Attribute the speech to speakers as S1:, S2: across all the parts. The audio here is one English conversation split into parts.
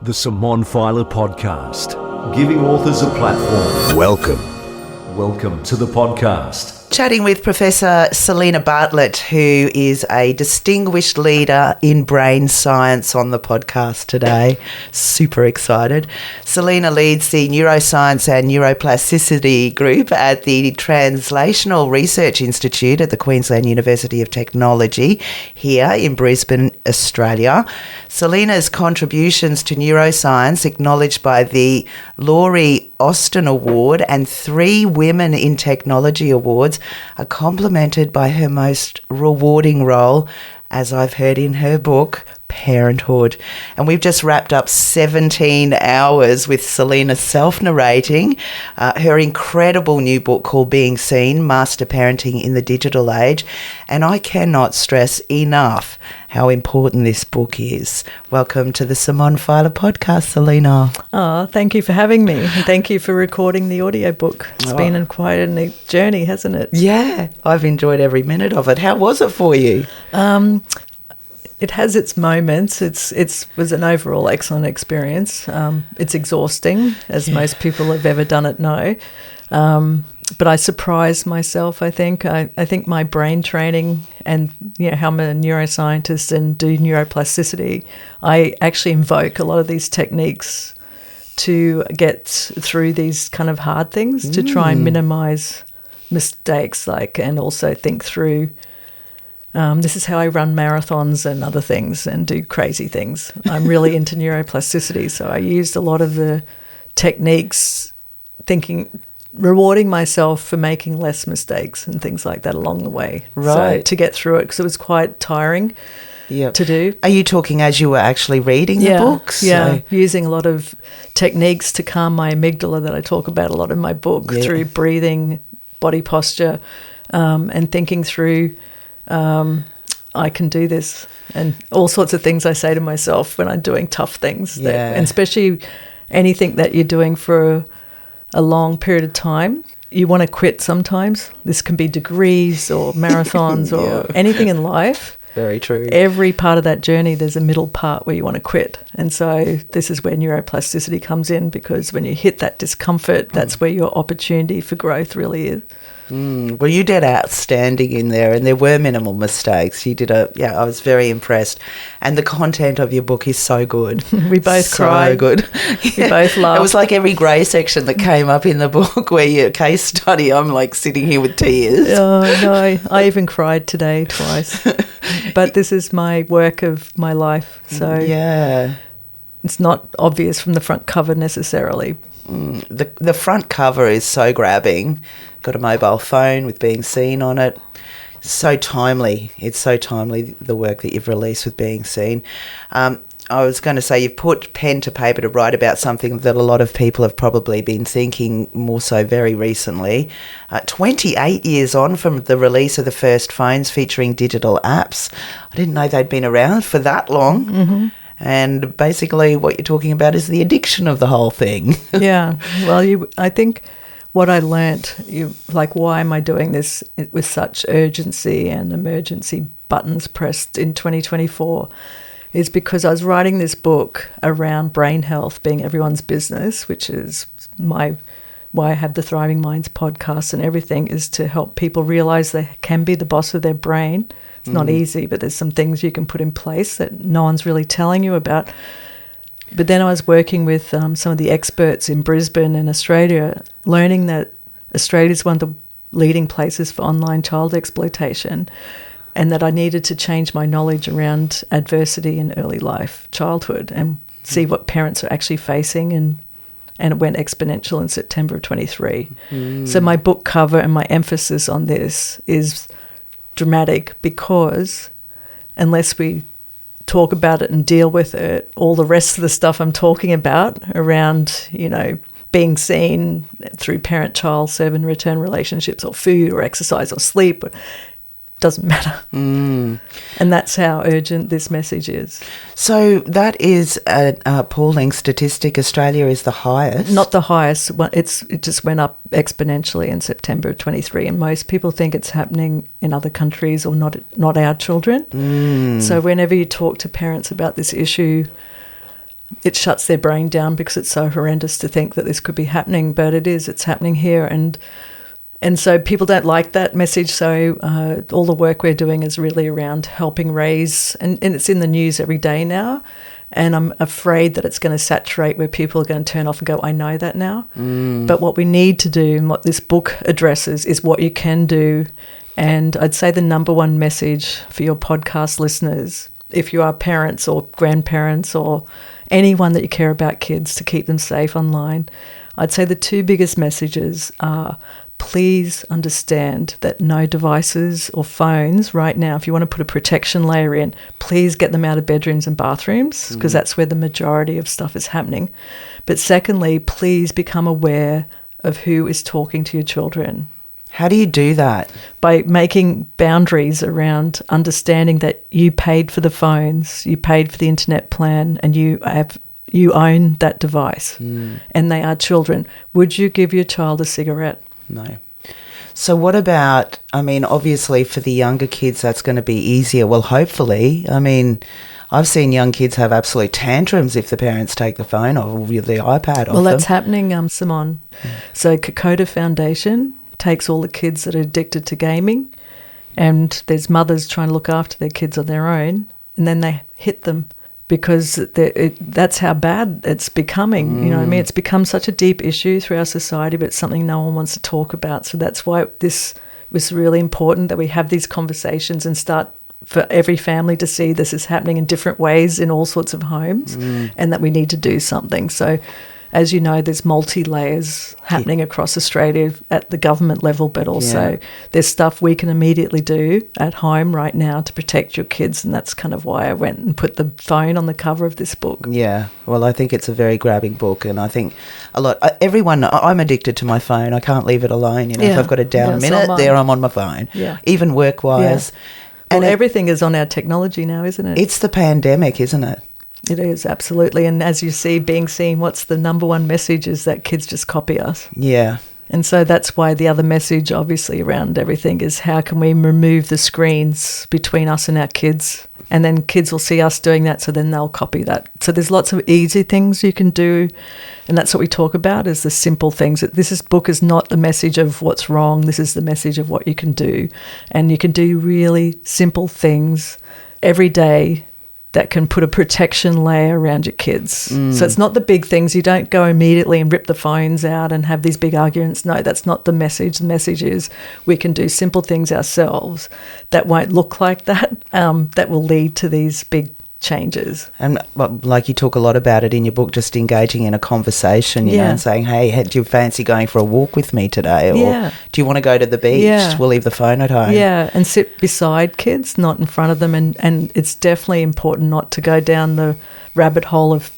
S1: The Simone Feiler Podcast, giving authors a platform. Welcome to the podcast.
S2: Chatting with Professor Selena Bartlett, who is a distinguished leader in brain science on the podcast today. Super excited. Selena leads the Neuroscience and Neuroplasticity group at the Translational Research Institute at the Queensland University of Technology here in Brisbane, Australia. Selena's contributions to neuroscience, acknowledged by the Laurie Austin Award and 3 Women in Technology Awards, are complemented by her most rewarding role, as I've heard in her book, Parenthood. And we've just wrapped up 17 hours with Selena self-narrating her incredible new book called Being Seen, Master Parenting in the Digital Age. And I cannot stress enough how important this book is. Welcome to the Simone Feiler Podcast, Selena.
S3: Oh, thank you for having me. And thank you for recording the audiobook. It's been quite a journey, hasn't it?
S2: Yeah, I've enjoyed every minute of it. How was it for you?
S3: It has its moments. It was an overall excellent experience. It's exhausting, as most people have ever done it know. But I surprised myself, I think. I think my brain training and how I'm a neuroscientist and do neuroplasticity, I actually invoke a lot of these techniques to get through these kind of hard things, to try and minimise mistakes, and also think through this is how I run marathons and other things and do crazy things. I'm really into neuroplasticity, so I used a lot of the techniques rewarding myself for making less mistakes and things like that along the way.
S2: Right.
S3: So to get through it, because it was quite tiring to do.
S2: Are you talking as you were actually reading the books?
S3: Yeah, using a lot of techniques to calm my amygdala that I talk about a lot in my book through breathing, body posture, and thinking through I can do this, and all sorts of things I say to myself when I'm doing tough things. And especially anything that you're doing for a long period of time. You want to quit sometimes. This can be degrees or marathons or anything in life.
S2: Very true.
S3: Every part of that journey, there's a middle part where you want to quit. And so this is where neuroplasticity comes in, because when you hit that discomfort, that's where your opportunity for growth really is.
S2: Well, you did outstanding in there, and there were minimal mistakes. You did I was very impressed. And the content of your book is so good.
S3: We both cried.
S2: So good.
S3: We both laughed.
S2: It was like every grey section that came up in the book where your case study, I'm like sitting here with tears.
S3: Oh, no, I even cried today twice. But this is my work of my life, so it's not obvious from the front cover necessarily.
S2: The front cover is so grabbing. Got a mobile phone with Being Seen on it. So timely. It's so timely, the work that you've released with Being Seen. I was going to say you've put pen to paper to write about something that a lot of people have probably been thinking more so very recently. 28 years on from the release of the first phones featuring digital apps. I didn't know they'd been around for that long. Mm-hmm. And basically what you're talking about is the addiction of the whole thing. Yeah.
S3: Well, I think what I learnt, why am I doing this with such urgency and emergency buttons pressed in 2024, is because I was writing this book around brain health being everyone's business, which is why I have the Thriving Minds podcast and everything, is to help people realise they can be the boss of their brain. It's not easy, but there's some things you can put in place that no one's really telling you about. But then I was working with some of the experts in Brisbane and Australia, learning that Australia is one of the leading places for online child exploitation, and that I needed to change my knowledge around adversity in early life, childhood, and see what parents are actually facing. And it went exponential in September of 23. So my book cover and my emphasis on this is dramatic, because unless we talk about it and deal with it, all the rest of the stuff I'm talking about around, being seen through parent-child serve and return relationships, or food or exercise or sleep, doesn't matter. And that's how urgent this message is.
S2: So that is an appalling statistic. Australia is the highest.
S3: Not the highest. It just went up exponentially in September of 23, and most people think it's happening in other countries or not our children. So whenever you talk to parents about this issue, it shuts their brain down because it's so horrendous to think that this could be happening, but it's happening here. And so people don't like that message. So all the work we're doing is really around helping raise, and it's in the news every day now. And I'm afraid that it's going to saturate where people are going to turn off and go, I know that now. But what we need to do and what this book addresses is what you can do. And I'd say the number one message for your podcast listeners, if you are parents or grandparents or anyone that you care about kids, to keep them safe online, I'd say the two biggest messages are, please understand that no devices or phones right now, if you want to put a protection layer in, please get them out of bedrooms and bathrooms, because that's where the majority of stuff is happening. But secondly, please become aware of who is talking to your children.
S2: How do you do that?
S3: By making boundaries around understanding that you paid for the phones, you paid for the internet plan, and you own that device, and they are children. Would you give your child a cigarette?
S2: No. So what about, I mean, obviously for the younger kids that's going to be easier. Well, hopefully. I mean, I've seen young kids have absolute tantrums if the parents take the phone or the iPad off them.
S3: Well, that's happening, Simone. So Kokoda Foundation takes all the kids that are addicted to gaming, and there's mothers trying to look after their kids on their own, and then they hit them because that's how bad it's becoming. You know what I mean? It's become such a deep issue through our society, but it's something no one wants to talk about. So that's why this was really important, that we have these conversations and start for every family to see this is happening in different ways in all sorts of homes, and that we need to do something. So as you know, there's multi-layers happening across Australia at the government level, but also there's stuff we can immediately do at home right now to protect your kids, and that's kind of why I went and put the phone on the cover of this book. Yeah,
S2: well, I think it's a very grabbing book, and I think I'm addicted to my phone. I can't leave it alone. You know, if I've got a down minute, I'm on my phone. Yeah. Even work-wise.
S3: Yeah. And everything is on our technology now, isn't it?
S2: It's the pandemic, isn't it?
S3: It is, absolutely. And as you see, being seen, what's the number one message is that kids just copy us.
S2: Yeah.
S3: And so that's why the other message, obviously, around everything is how can we remove the screens between us and our kids? And then kids will see us doing that, so then they'll copy that. So there's lots of easy things you can do, and that's what we talk about, is the simple things. This book is not the message of what's wrong. This is the message of what you can do. And you can do really simple things every day that can put a protection layer around your kids. So it's not the big things. You don't go immediately and rip the phones out and have these big arguments. No, that's not the message. The message is we can do simple things ourselves that won't look like that, that will lead to these big changes.
S2: And like you talk a lot about it in your book, just engaging in a conversation, you know, and saying, hey, do you fancy going for a walk with me today? Or do you want to go to the beach? We'll leave the phone at home.
S3: Yeah, and sit beside kids, not in front of them. And it's definitely important not to go down the rabbit hole of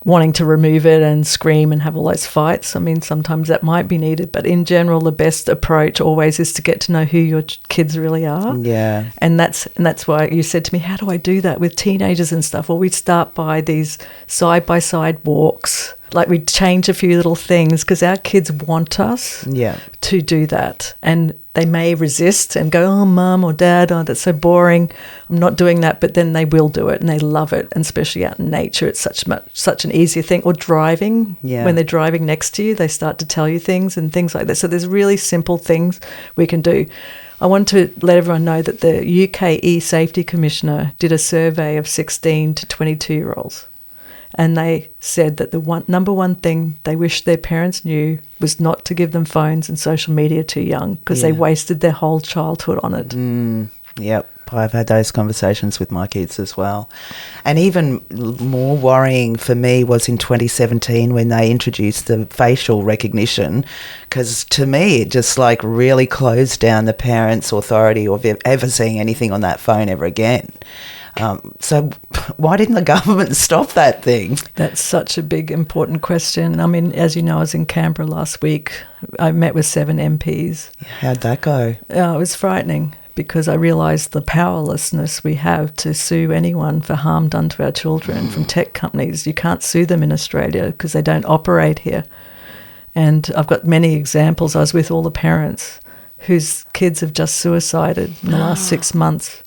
S3: wanting to remove it and scream and have all those fights. I mean, sometimes that might be needed, but in general, the best approach always is to get to know who your kids really are.
S2: Yeah.
S3: And that's why you said to me, how do I do that with teenagers and stuff? Well, we start by these side-by-side walks. Like, we change a few little things because our kids want us to do that. And they may resist and go, oh, Mum or Dad, oh, that's so boring, I'm not doing that. But then they will do it and they love it, and especially out in nature, it's such an easier thing. Or driving, when they're driving next to you, they start to tell you things and things like that. So there's really simple things we can do. I want to let everyone know that the UK E-Safety Commissioner did a survey of 16 to 22-year-olds. And they said that the number one thing they wish their parents knew was not to give them phones and social media too young, because they wasted their whole childhood on it.
S2: Yep, I've had those conversations with my kids as well. And even more worrying for me was in 2017 when they introduced the facial recognition, because to me it just like really closed down the parents' authority of ever seeing anything on that phone ever again. So why didn't the government stop that thing?
S3: That's such a big, important question. I mean, as you know, I was in Canberra last week. I met with 7 MPs.
S2: How'd that go?
S3: It was frightening, because I realised the powerlessness we have to sue anyone for harm done to our children from tech companies. You can't sue them in Australia because they don't operate here. And I've got many examples. I was with all the parents whose kids have just suicided in the last 6 months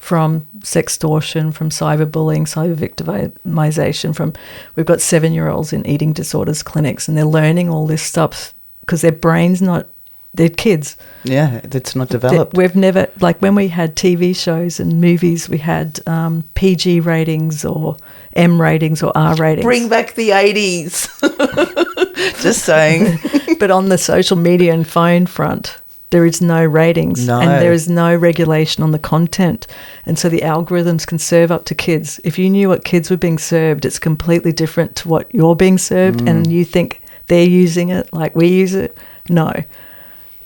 S3: from sextortion, from cyberbullying, cyber victimization. We've got 7-year-olds in eating disorders clinics, and they're learning all this stuff because their brain's not. They're kids.
S2: Yeah, it's not developed.
S3: We've never, like when we had TV shows and movies, we had PG ratings or M ratings or R ratings.
S2: Bring back the 80s. Just saying.
S3: But on the social media and phone front, there is no ratings.
S2: No.
S3: And there is no regulation on the content. And so the algorithms can serve up to kids. If you knew what kids were being served, it's completely different to what you're being served, and you think they're using it like we use it. No.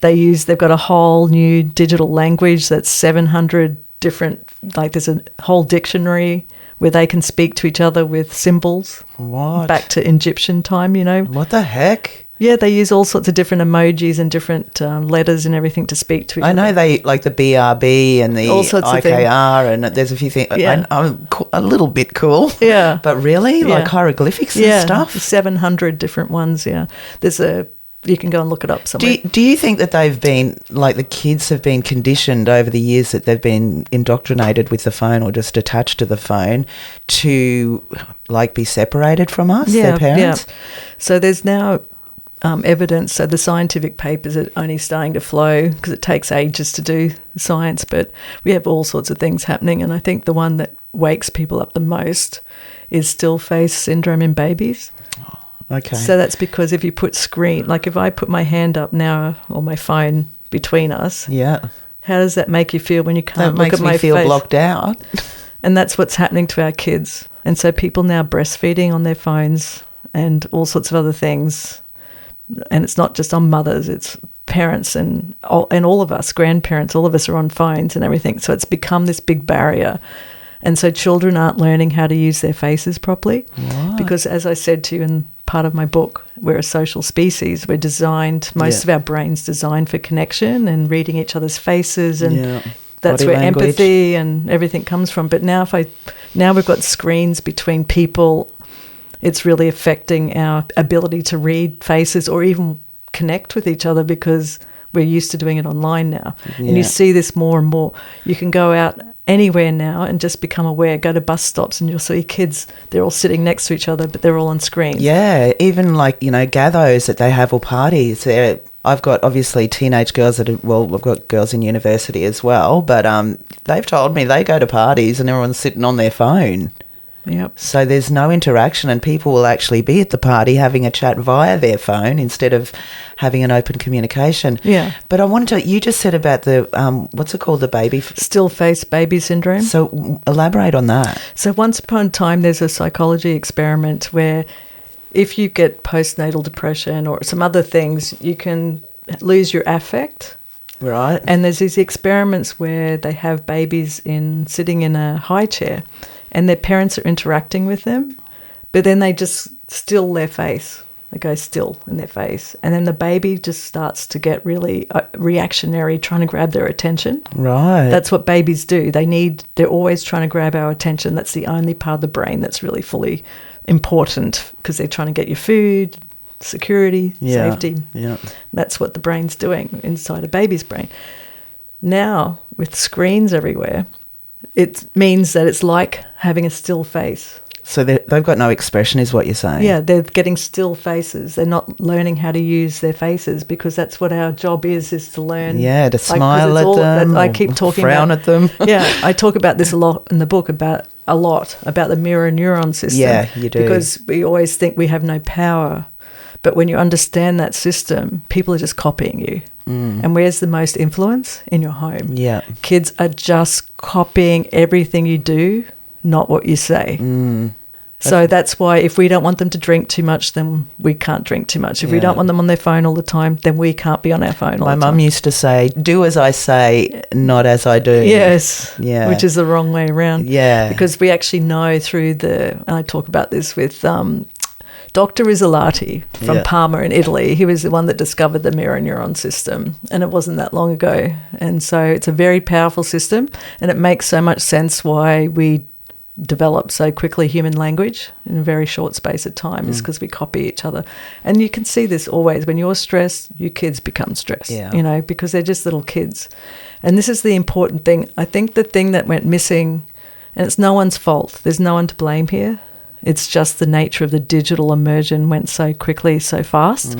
S3: They've got a whole new digital language that's 700 different, like there's a whole dictionary where they can speak to each other with symbols.
S2: What?
S3: Back to Egyptian time, you know.
S2: What the heck?
S3: Yeah, they use all sorts of different emojis and different letters and everything to speak to each other.
S2: I know they, like the BRB and the
S3: all sorts
S2: IKR, and there's a few things.
S3: Yeah.
S2: I'm a little bit cool.
S3: Yeah.
S2: But really?
S3: Yeah.
S2: Like hieroglyphics and stuff?
S3: 700 different ones, yeah. You can go and look it up somewhere.
S2: Do you think that they've been, like the kids have been conditioned over the years that they've been indoctrinated with the phone or just attached to the phone to like be separated from us, their parents?
S3: Yeah. So there's now evidence, so the scientific papers are only starting to flow because it takes ages to do science, but we have all sorts of things happening, and I think the one that wakes people up the most is still face syndrome in babies.
S2: Okay.
S3: So that's because if you put like if I put my hand up now or my phone between us,
S2: yeah,
S3: how does that make you feel when you can't
S2: that
S3: look at my
S2: makes me feel
S3: face?
S2: blocked out.
S3: And that's what's happening to our kids. And so people now breastfeeding on their phones and all sorts of other things. And it's not just on mothers, it's parents and all of us, grandparents, all of us are on phones and everything. So it's become this big barrier. And so children aren't learning how to use their faces properly.
S2: What?
S3: Because as I said to you in part of my book, we're a social species. We're designed, most of our brain's designed for connection and reading each other's faces, and that's
S2: Body
S3: where
S2: language.
S3: empathy and everything comes from. But now we've got screens between people, it's really affecting our ability to read faces or even connect with each other because we're used to doing it online now.
S2: Yeah.
S3: And you see this more and more. You can go out anywhere now and just become aware, go to bus stops and you'll see kids, they're all sitting next to each other, but they're all on screen.
S2: Yeah, even like, gathos that they have or parties. I've got obviously teenage girls I've got girls in university as well, but they've told me they go to parties and everyone's sitting on their phone.
S3: Yep.
S2: So there's no interaction, and people will actually be at the party having a chat via their phone instead of having an open communication.
S3: Yeah.
S2: But I wanted to, you just said about the, what's it called, the baby?
S3: Still face baby syndrome.
S2: So elaborate on that.
S3: So once upon a time, there's a psychology experiment where if you get postnatal depression or some other things, you can lose your affect.
S2: Right.
S3: And there's these experiments where they have babies sitting in a high chair and their parents are interacting with them, but then they just still their face. They go still in their face. And then the baby just starts to get really reactionary, trying to grab their attention.
S2: Right.
S3: That's what babies do. They're always trying to grab our attention. That's the only part of the brain that's really fully important because they're trying to get your food, security, safety.
S2: Yeah.
S3: That's what the brain's doing inside a baby's brain. Now, with screens everywhere, it means that it's like having a still face.
S2: So they've got no expression is what you're saying?
S3: Yeah, they're getting still faces. They're not learning how to use their faces because that's what our job is to learn.
S2: Yeah, to smile at them.
S3: I keep talking
S2: frown at them.
S3: Yeah, I talk about this a lot in the book about the mirror neuron system.
S2: Yeah, you do.
S3: Because we always think we have no power. But when you understand that system, people are just copying you. And where's the most influence? In your home.
S2: Yeah.
S3: Kids are just copying everything you do, not what you say. So that's why if we don't want them to drink too much, then we can't drink too much. If we don't want them on their phone all the time, then we can't be on our phone all the time.
S2: My mum used to say, do as I say, not as I do.
S3: Yes.
S2: Yeah.
S3: Which is the wrong way around.
S2: Yeah.
S3: Because we actually know through I talk about this with Dr. Isolati from Parma in Italy. He was the one that discovered the mirror neuron system, and it wasn't that long ago. And so it's a very powerful system, and it makes so much sense why we develop so quickly human language in a very short space of time is because we copy each other. And you can see this always. When you're stressed, your kids become stressed, because they're just little kids. And this is the important thing. I think the thing that went missing, and it's no one's fault. There's no one to blame here. It's just the nature of the digital immersion went so quickly, so fast,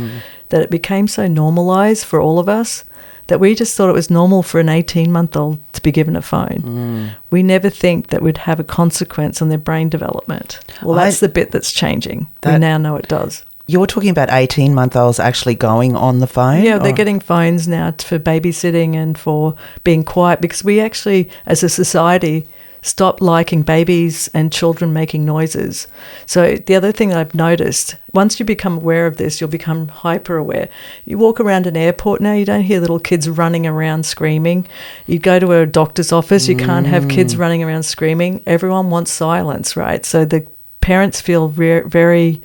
S3: that it became so normalised for all of us that we just thought it was normal for an 18-month-old to be given a phone. We never think that would have a consequence on their brain development. Well, that's the bit that's changing. We now know it does.
S2: You're talking about 18-month-olds actually going on the phone?
S3: Yeah, they're getting phones now for babysitting and for being quiet, because we actually, as a society, stop liking babies and children making noises. So the other thing I've noticed, once you become aware of this, you'll become hyper aware. You walk around an airport now, you don't hear little kids running around screaming. You go to a doctor's office, you can't have kids running around screaming. Everyone wants silence, right? So the parents feel very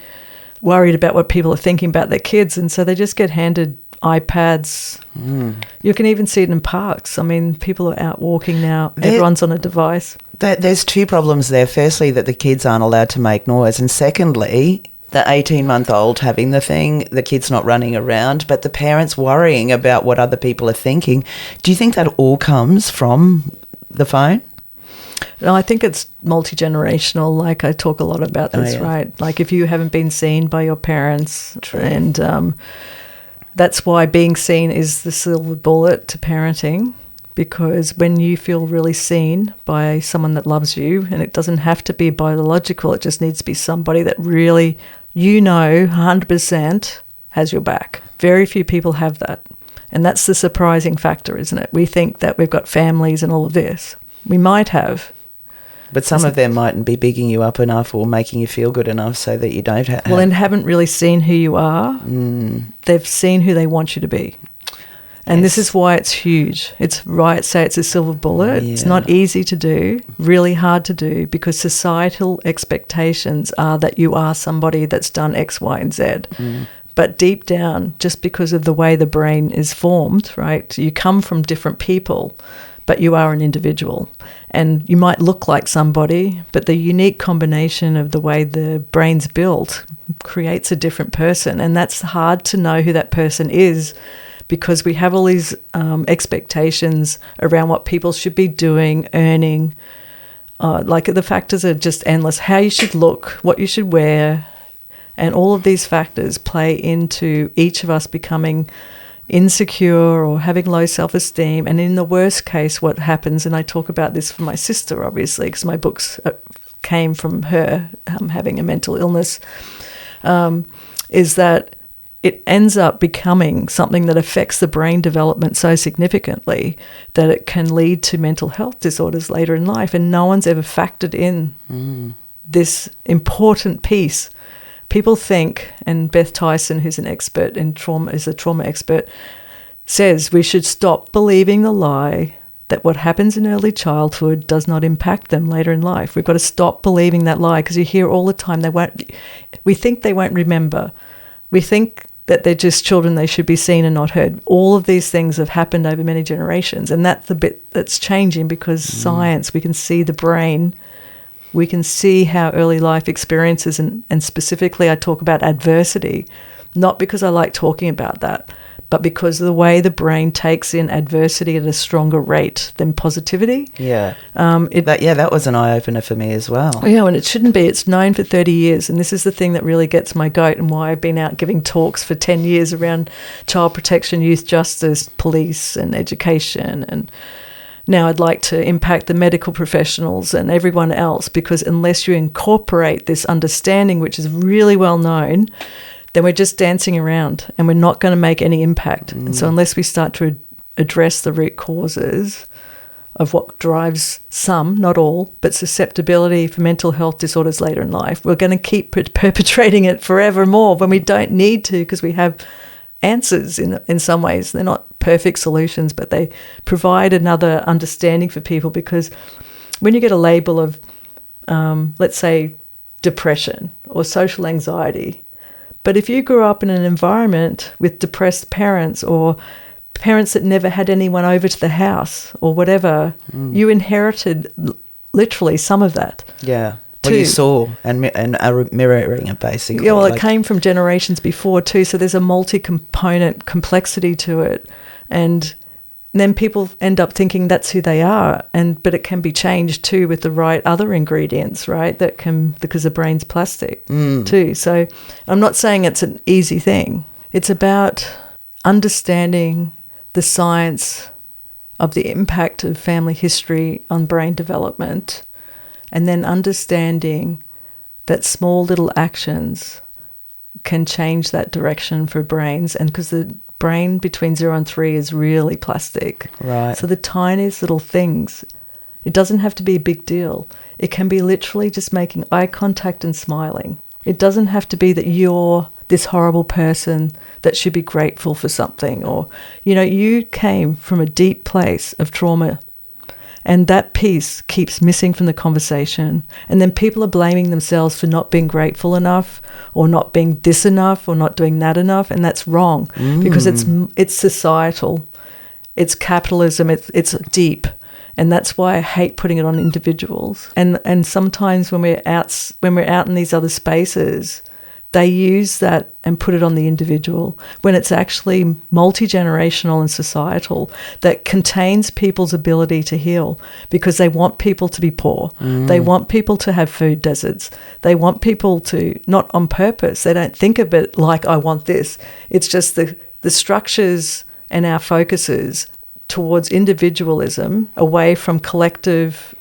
S3: worried about what people are thinking about their kids, and so they just get handed iPads. You can even see it in parks. I mean, people are out walking now. Everyone's on a device.
S2: There's two problems there. Firstly, that the kids aren't allowed to make noise. And secondly, the 18-month-old having the thing, the kid's not running around, but the parents worrying about what other people are thinking. Do you think that all comes from the phone?
S3: No, I think it's multi-generational. Like I talk a lot about this, right? Like if you haven't been seen by your parents, and that's why being seen is the silver bullet to parenting, because when you feel really seen by someone that loves you, and it doesn't have to be biological, it just needs to be somebody that really, 100% has your back. Very few people have that. And that's the surprising factor, isn't it? We think that we've got families and all of this. We might have.
S2: But some of them mightn't be bigging you up enough or making you feel good enough so that you don't have...
S3: Well, and haven't really seen who you are. They've seen who they want you to be. And this is why it's huge. It's right, say it's a silver bullet. It's not easy to do, really hard to do, because societal expectations are that you are somebody that's done X, Y, and Z. But deep down, just because of the way the brain is formed, right, you come from different people, but you are an individual. And you might look like somebody, but the unique combination of the way the brain's built creates a different person. And that's hard to know who that person is, because we have all these expectations around what people should be doing, earning. Like the factors are just endless. How you should look, what you should wear, and all of these factors play into each of us becoming insecure or having low self-esteem. And in the worst case, what happens, and I talk about this for my sister, obviously, because my books came from her having a mental illness, is that it ends up becoming something that affects the brain development so significantly that it can lead to mental health disorders later in life. And no one's ever factored in this important piece. People think, and Beth Tyson, who's an expert in trauma, is a trauma expert, says we should stop believing the lie that what happens in early childhood does not impact them later in life. We've got to stop believing that lie, because you hear all the time we think they won't remember. We think that they're just children, they should be seen and not heard. All of these things have happened over many generations, and that's the bit that's changing, because science, we can see the brain. We can see how early life experiences, and specifically I talk about adversity, not because I like talking about that, but because of the way the brain takes in adversity at a stronger rate than positivity.
S2: That was an eye-opener for me as well.
S3: Yeah, and it shouldn't be. It's known for 30 years, and this is the thing that really gets my goat, and why I've been out giving talks for 10 years around child protection, youth justice, police and education, and now I'd like to impact the medical professionals and everyone else, because unless you incorporate this understanding, which is really well known, then we're just dancing around and we're not going to make any impact. And so unless we start to address the root causes of what drives some, not all, but susceptibility for mental health disorders later in life, we're going to keep perpetrating it forever more when we don't need to, because we have answers in some ways. They're not perfect solutions, but they provide another understanding for people, because when you get a label of, let's say, depression or social anxiety, but if you grew up in an environment with depressed parents, or parents that never had anyone over to the house or whatever, you inherited literally some of that.
S2: Yeah. What you saw and are mirroring it, basically.
S3: Yeah, well, it came from generations before too, so there's a multi-component complexity to it. And then people end up thinking that's who they are, but it can be changed too with the right other ingredients, right? Because the brain's plastic too. So I'm not saying it's an easy thing. It's about understanding the science of the impact of family history on brain development, and then understanding that small little actions can change that direction for brains. And because the brain between 0 and 3 is really plastic.
S2: Right.
S3: So the tiniest little things, it doesn't have to be a big deal. It can be literally just making eye contact and smiling. It doesn't have to be that you're this horrible person that should be grateful for something, or, you came from a deep place of trauma, and that piece keeps missing from the conversation. And then people are blaming themselves for not being grateful enough, or not being this enough, or not doing that enough. And that's wrong because it's societal, it's capitalism, it's deep. And that's why I hate putting it on individuals. And sometimes when we're out in these other spaces, they use that and put it on the individual, when it's actually multi-generational and societal, that contains people's ability to heal, because they want people to be poor. They want people to have food deserts. They want people to, not on purpose, they don't think of it like, I want this. It's just the structures and our focuses towards individualism, away from collective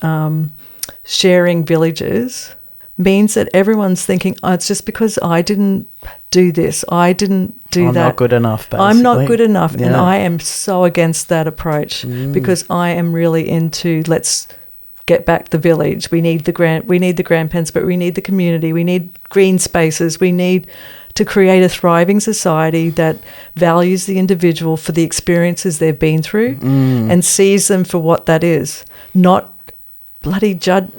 S3: sharing villages, means that everyone's thinking, it's just because I didn't do this, I didn't do that.
S2: I'm not good enough, basically.
S3: I'm not good enough. Yeah. And I am so against that approach, because I am really into, let's get back the village. We need the grandparents, but we need the community. We need green spaces. We need to create a thriving society that values the individual for the experiences they've been through and sees them for what that is, not bloody judges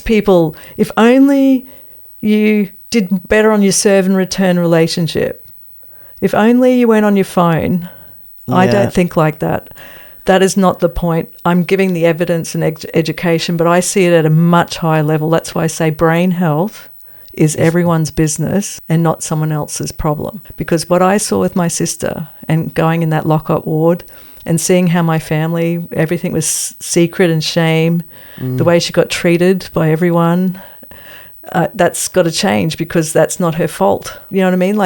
S3: people. If only you did better on your serve and return relationship. If only you went on your phone. Yeah. I don't think like that. That is not the point. I'm giving the evidence and education, but I see it at a much higher level. That's why I say brain health is everyone's business and not someone else's problem. Because what I saw with my sister, and going in that lockup ward and seeing how my family, everything was secret and shame, the way she got treated by everyone, that's got to change, because that's not her fault. You know what I mean?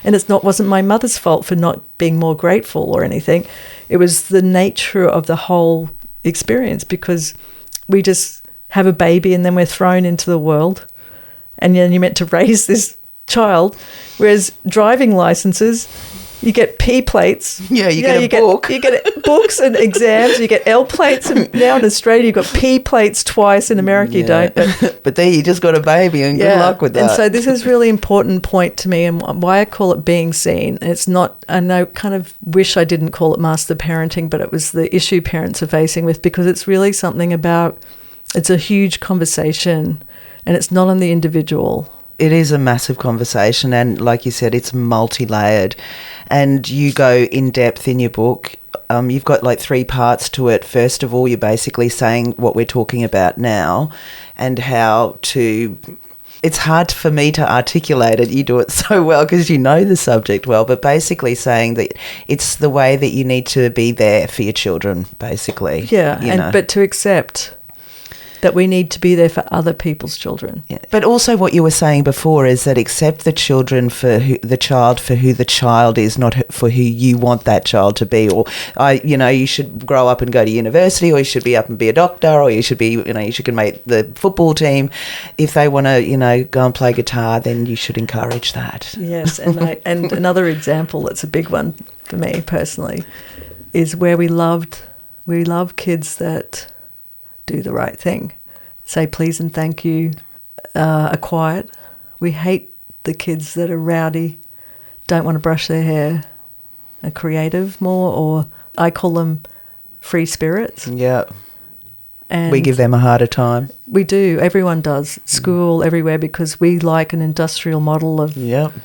S3: And wasn't my mother's fault for not being more grateful or anything. It was the nature of the whole experience, because we just have a baby and then we're thrown into the world, and then you're meant to raise this child, whereas driving licenses, you get P plates.
S2: Yeah, you get a book.
S3: You get books and exams. You get L plates. And now in Australia, you've got P plates twice. In America, you don't.
S2: But there you just got a baby, and good luck with that.
S3: And so this is a really important point to me, and why I call it being seen. It's not, I know, kind of wish I didn't call it master parenting, but it was the issue parents are facing with, because it's really something about, it's a huge conversation, and it's not on the individual.
S2: It is a massive conversation, and like you said, it's multi-layered, and you go in depth in your book. You've got 3 parts to it. First of all, you're basically saying what we're talking about now, and how to... It's hard for me to articulate it. You do it so well because you know the subject well, but basically saying that it's the way that you need to be there for your children, basically.
S3: Yeah, but to accept that we need to be there for other people's children.
S2: Yeah. But also what you were saying before is that accept the children for the child is, not for who you want that child to be. Or, you should grow up and go to university, or you should be up and be a doctor, or you should be, you should make the football team. If they want to, go and play guitar, then you should encourage that.
S3: Yes, and another example that's a big one for me personally is where we love kids that do the right thing, say please and thank you, are quiet. We hate the kids that are rowdy, don't want to brush their hair, are creative more, or I call them free spirits.
S2: Yeah.
S3: And
S2: we give them a harder time.
S3: We do. Everyone does. School, everywhere, because we like an industrial model of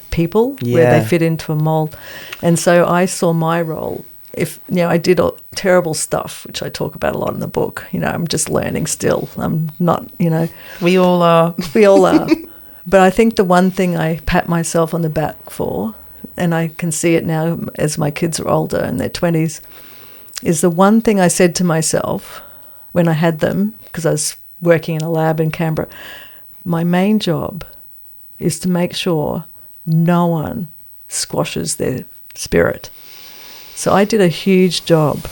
S3: people where they fit into a mold. And so I saw my role. I did terrible stuff, which I talk about a lot in the book. I'm just learning still. I'm not,
S2: We all are.
S3: We all are. But I think the one thing I pat myself on the back for, and I can see it now as my kids are older in their 20s, is the one thing I said to myself when I had them, because I was working in a lab in Canberra, my main job is to make sure no one squashes their spirit. So I did a huge job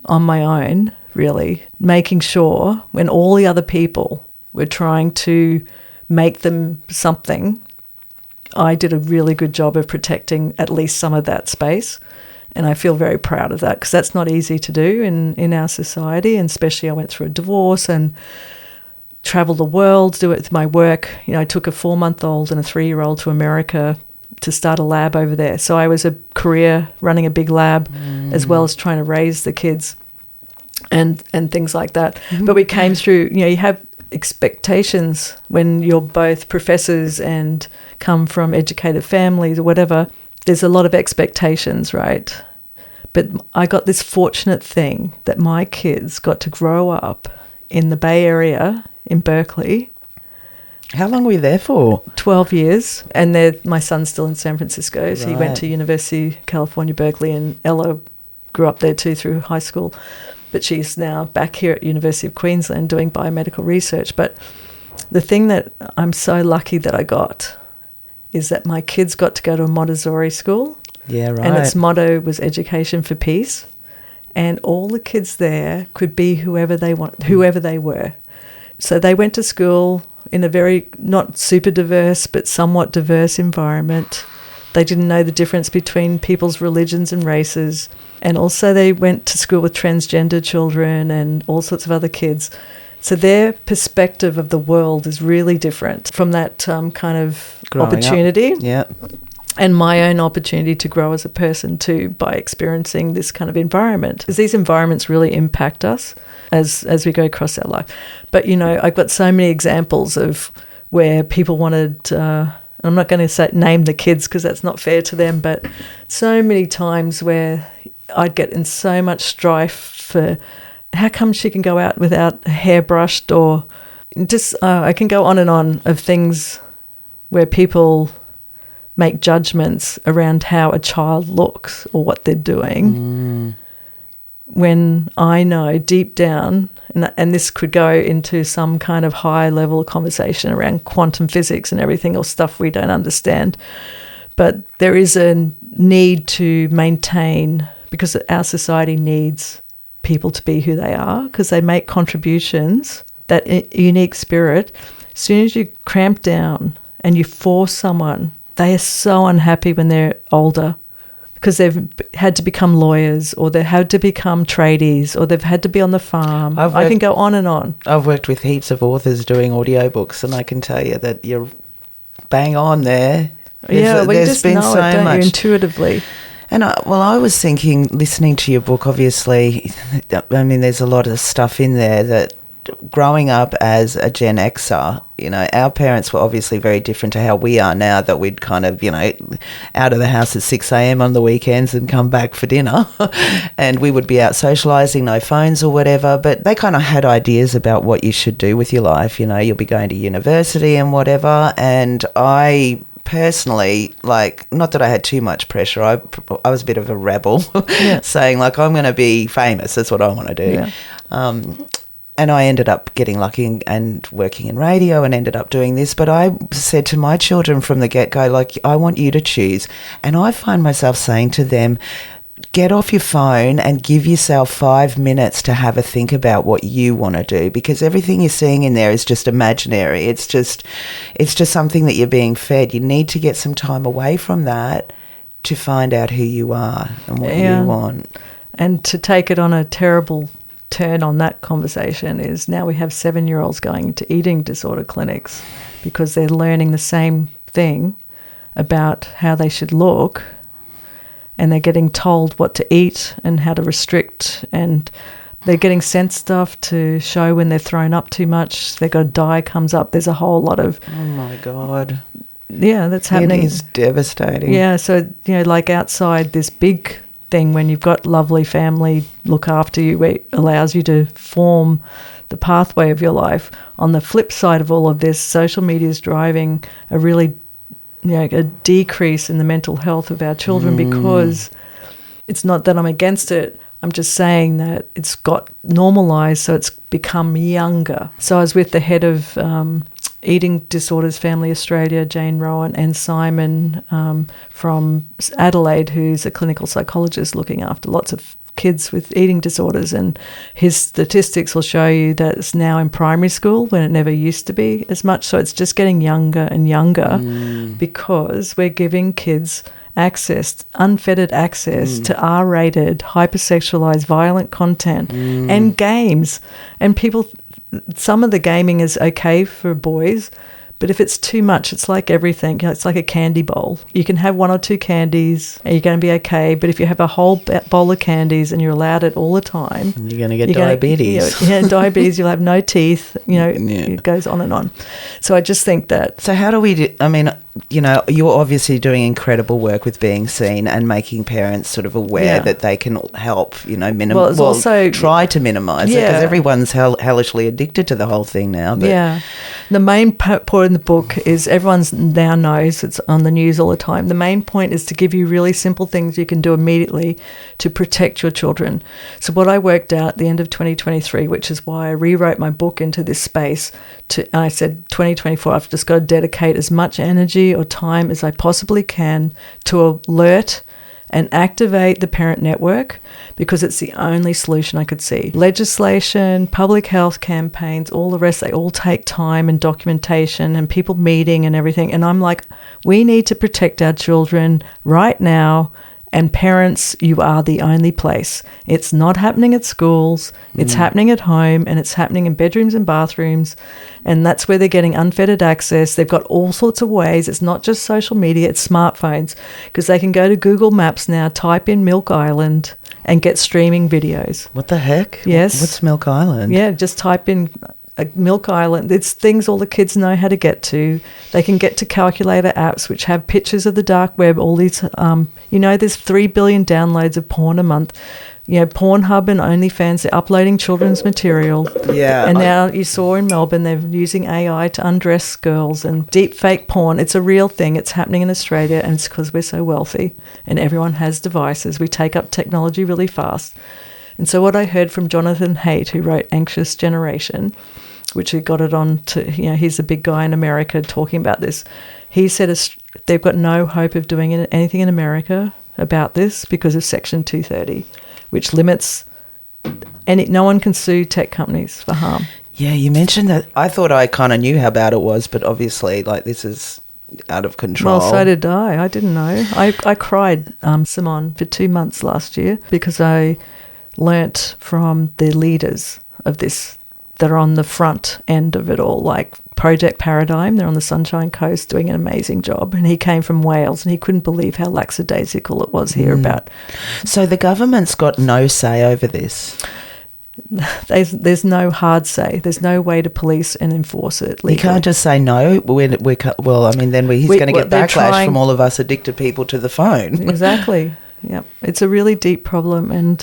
S3: on my own, really, making sure when all the other people were trying to make them something, I did a really good job of protecting at least some of that space. And I feel very proud of that, because that's not easy to do in our society. And especially I went through a divorce and traveled the world, do it with my work. I took a 4-month-old and a 3-year-old to America to start a lab over there. So I was a career running a big lab as well as trying to raise the kids and things like that. But we came through, you have expectations when you're both professors and come from educated families or whatever. There's a lot of expectations, right? But I got this fortunate thing that my kids got to grow up in the Bay Area in Berkeley.
S2: How long were you there for?
S3: 12 years. And my son's still in San Francisco. So he went to University of California, Berkeley, and Ella grew up there too through high school. But she's now back here at University of Queensland doing biomedical research. But the thing that I'm so lucky that I got is that my kids got to go to a Montessori school.
S2: Yeah, right.
S3: And its motto was education for peace. And all the kids there could be whoever they were. So they went to school in a very, not super diverse, but somewhat diverse environment. They didn't know the difference between people's religions and races. And also they went to school with transgender children and all sorts of other kids. So their perspective of the world is really different from that kind of
S2: Growing
S3: opportunity.
S2: Up. Yeah.
S3: And my own opportunity to grow as a person too by experiencing this kind of environment. Because these environments really impact us as we go across our life. But, I've got so many examples of where people wanted, I'm not going to name the kids because that's not fair to them, but so many times where I'd get in so much strife for how come she can go out without hair brushed, or just I can go on and on of things where people make judgments around how a child looks or what they're doing when I know deep down, and this could go into some kind of high level conversation around quantum physics and everything, or stuff we don't understand, but there is a need to maintain, because our society needs people to be who they are, because they make contributions, that unique spirit. As soon as you cramp down and you force someone, they are so unhappy when they're older because they've had to become lawyers, or they've had to become tradies, or they've had to be on the farm. I can go on and on.
S2: I've worked with heaps of authors doing audiobooks, and I can tell you that you're bang on there.
S3: There's just been know so it, don't much. You, intuitively.
S2: And I was thinking, listening to your book, obviously, I mean, there's a lot of stuff in there that growing up as a Gen Xer, our parents were obviously very different to how we are now, that we'd kind of, out of the house at 6 a.m. on the weekends and come back for dinner and we would be out socialising, no phones or whatever, but they kind of had ideas about what you should do with your life. You'll be going to university and whatever, and I personally, not that I had too much pressure, I was a bit of a rebel, saying I'm going to be famous, that's what I want to do. Yeah. And I ended up getting lucky and working in radio and ended up doing this. But I said to my children from the get-go, I want you to choose. And I find myself saying to them, get off your phone and give yourself 5 minutes to have a think about what you want to do, because everything you're seeing in there is just imaginary. It's just something that you're being fed. You need to get some time away from that to find out who you are and what you want.
S3: And to take it on a terrible turn on that conversation is now we have 7-year-olds going into eating disorder clinics because they're learning the same thing about how they should look, and they're getting told what to eat and how to restrict, and they're getting sent stuff to show when they're thrown up too much. They've got a dye comes up. There's a whole lot of...
S2: Oh, my God.
S3: Yeah, that's happening.
S2: It is devastating.
S3: Yeah, so, outside this big thing when you've got lovely family look after you. It allows you to form the pathway of your life. On the flip side of all of this, social media is driving a really, a decrease in the mental health of our children because it's not that I'm against it. I'm just saying that it's got normalised, so it's become younger. So I was with the head of Eating Disorders Family Australia, Jane Rowan, and Simon from Adelaide, who's a clinical psychologist looking after lots of kids with eating disorders, and his statistics will show you that it's now in primary school when it never used to be as much. So it's just getting younger and younger because we're giving kids unfettered access to R-rated, hypersexualized, violent content and games. And some of the gaming is okay for boys, but if it's too much, it's like everything. It's like a candy bowl. You can have 1 or 2 candies and you're going to be okay, but if you have a whole bowl of candies and you're allowed it all the time,
S2: you're going to get diabetes.
S3: Diabetes, you'll have no teeth, It goes on and on. So I just think that...
S2: So how do we do... I mean, you're obviously doing incredible work with Being Seen and making parents sort of aware that they can help, try to minimise it, because everyone's hellishly addicted to the whole thing now. But.
S3: The main point in the book is everyone now knows, it's on the news all the time. The main point is to give you really simple things you can do immediately to protect your children. So what I worked out at the end of 2023, which is why I rewrote my book into this space, I said 2024, I've just got to dedicate as much energy or time as I possibly can to alert and activate the parent network, because it's the only solution I could see. Legislation, public health campaigns, all the rest, they all take time and documentation and people meeting and everything. And I'm like, we need to protect our children right now. And parents, you are the only place. It's not happening at schools, it's happening at home, and it's happening in bedrooms and bathrooms. And that's where they're getting unfettered access. They've got all sorts of ways. It's not just social media, it's smartphones, because they can go to Google Maps now, type in Milk Island and get streaming videos.
S2: What the heck?
S3: Yes.
S2: What's Milk Island?
S3: Yeah, just type in Milk Island. It's things all the kids know how to get to. They can get to calculator apps which have pictures of the dark web, all these, there's 3 billion downloads of porn a month. Pornhub and OnlyFans, they're uploading children's material.
S2: Yeah.
S3: And now you saw in Melbourne, they're using AI to undress girls and deep fake porn. It's a real thing. It's happening in Australia, and it's because we're so wealthy and everyone has devices. We take up technology really fast. And so what I heard from Jonathan Haidt, who wrote Anxious Generation, which he got it on to, he's a big guy in America talking about this. He said they've got no hope of doing anything in America about this because of Section 230, which limits no one can sue tech companies for harm.
S2: Yeah, you mentioned that. I thought I kind of knew how bad it was, but obviously, this is out of control.
S3: Well, so did I. I didn't know. I cried, Simone, for 2 months last year because I learnt from the leaders of this that are on the front end of it all, like Project Paradigm. They're on the Sunshine Coast doing an amazing job. And he came from Wales and he couldn't believe how lackadaisical it was here about.
S2: So the government's got no say over this?
S3: There's no hard say. There's no way to police and enforce it legally.
S2: You can't just say no. Then he's going to get backlash from all of us addicted people to the phone.
S3: Exactly. Yeah, it's a really deep problem.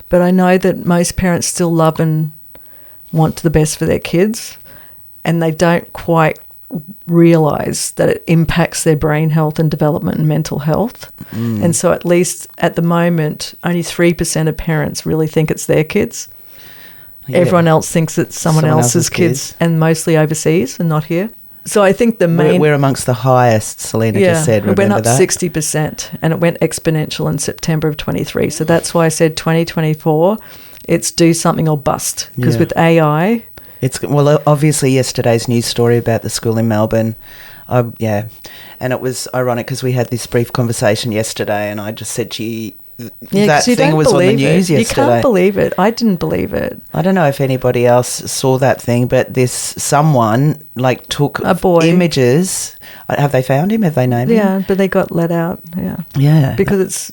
S3: But I know that most parents still love and want the best for their kids, and they don't quite realise that it impacts their brain health and development and mental health. And so at least at the moment, only 3% of parents really think it's their kids. Yeah. Everyone else thinks it's someone else's kids, and mostly overseas and not here. So I think
S2: we're amongst the highest, Selena just said.
S3: Remember it went up 60%, and it went exponential in September of 23. So that's why I said 2024, it's do something or bust. Because with AI...
S2: obviously yesterday's news story about the school in Melbourne, and it was ironic because we had this brief conversation yesterday and I just said to you, that thing was on the news yesterday. You
S3: can't believe it. I didn't believe it.
S2: I don't know if anybody else saw that thing, but someone took
S3: a boy
S2: images. Have they found him? Have they named him?
S3: Yeah, but they got let out. Yeah.
S2: Yeah.
S3: Because it's,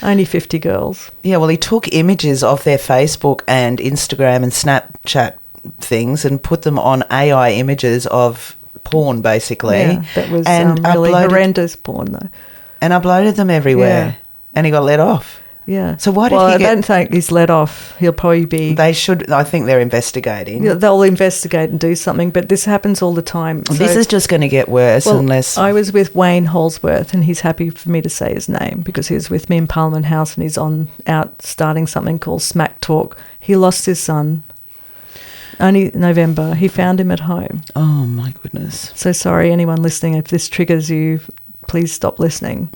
S3: only 50 girls.
S2: Yeah, well, he took images of their Facebook and Instagram and Snapchat things and put them on AI images of porn, basically.
S3: Yeah, that was really horrendous porn, though.
S2: And uploaded them everywhere.
S3: Yeah.
S2: And he got let off.
S3: Yeah.
S2: So why did
S3: well,
S2: he
S3: I
S2: get...
S3: don't think he's let off. He'll probably be...
S2: They should... I think they're investigating.
S3: Yeah, they'll investigate and do something, but this happens all the time. So,
S2: this is just going to get worse unless...
S3: I was with Wayne Holsworth, and he's happy for me to say his name because he was with me in Parliament House, and he's out starting something called Smack Talk. He lost his son only November. He found him at home.
S2: Oh, my goodness.
S3: So sorry, anyone listening, if this triggers you, please stop listening.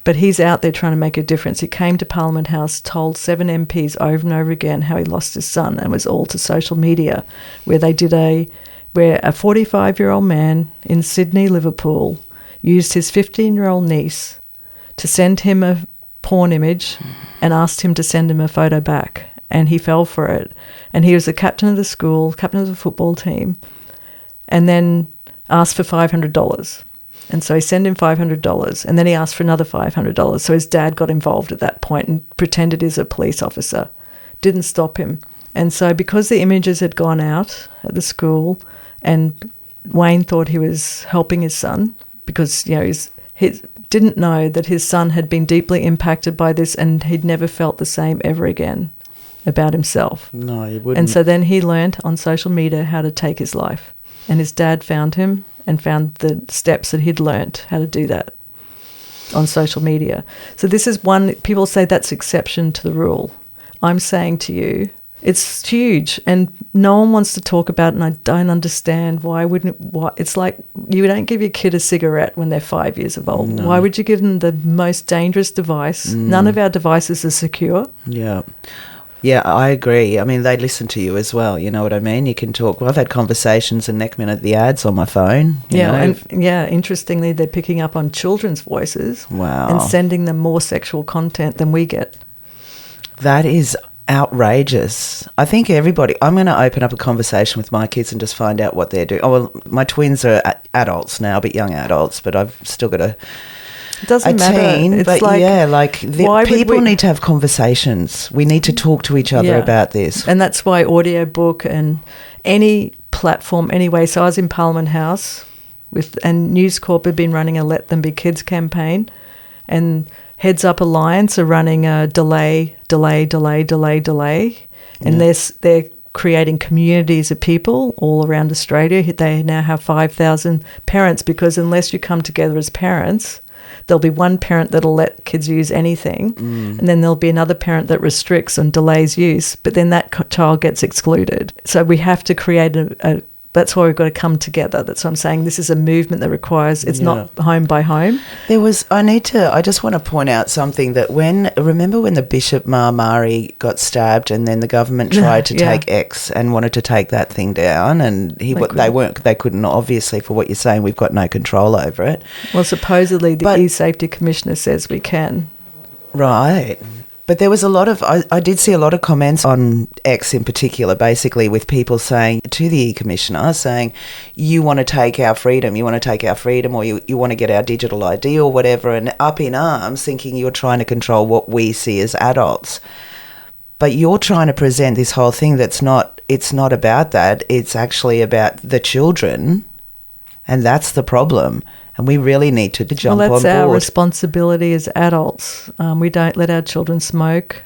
S3: But he's out there trying to make a difference. He came to Parliament House, told 7 MPs over and over again how he lost his son, and it was all to social media, where they did where a 45-year-old man in Sydney, Liverpool, used his 15-year-old niece to send him a porn image and asked him to send him a photo back, and he fell for it. And he was the captain of the school, captain of the football team, and then asked for $500. And so he sent him $500, and then he asked for another $500. So his dad got involved at that point and pretended he's a police officer. Didn't stop him. And so because the images had gone out at the school, and Wayne thought he was helping his son because, you know, he didn't know that his son had been deeply impacted by this, and he'd never felt the same ever again about himself.
S2: No, he wouldn't.
S3: And so then he learnt on social media how to take his life. And his dad found him and found the steps that he'd learnt how to do that on social media. So this is one, people say that's exception to the rule. I'm saying to you, it's huge, and no one wants to talk about it, and I don't understand why it's like you don't give your kid a cigarette when they're 5 years old. No. Why would you give them the most dangerous device? None of our devices are secure.
S2: Yeah. Yeah, I agree. I mean, they listen to you as well. You know what I mean? You can talk. Well, I've had conversations and next minute the ads on my phone.
S3: Interestingly, they're picking up on children's voices.
S2: Wow.
S3: And sending them more sexual content than we get.
S2: That is outrageous. I think everybody... I'm going to open up a conversation with my kids and just find out what they're doing. Oh, well, my twins are adults now, but young adults, but I've still got a...
S3: It doesn't matter.
S2: It's but people need to have conversations. We need to talk to each other about this.
S3: And that's why audiobook and any platform anyway. So I was in Parliament House and News Corp had been running a Let Them Be Kids campaign, and Heads Up Alliance are running a delay. And they're creating communities of people all around Australia. They now have 5,000 parents, because unless you come together as parents, there'll be one parent that'll let kids use anything, and then there'll be another parent that restricts and delays use, but then that child gets excluded. So we have to create that's why we've got to come together. That's what I'm saying. This is a movement that requires, it's not home by home.
S2: I just want to point out something that remember when the Bishop Mari got stabbed, and then the government tried to take X and wanted to take that thing down, and they couldn't, obviously, for what you're saying, we've got no control over it.
S3: Well, supposedly the E-Safety Commissioner says we can.
S2: Right. But there was I did see a lot of comments on X in particular, basically with people saying to the E-Commissioner, saying, you want to take our freedom, or you want to get our digital ID or whatever, and up in arms, thinking you're trying to control what we see as adults. But you're trying to present this whole thing it's not about that, it's actually about the children, and that's the problem. And we really need to jump on board.
S3: Well, that's our responsibility as adults. We don't let our children smoke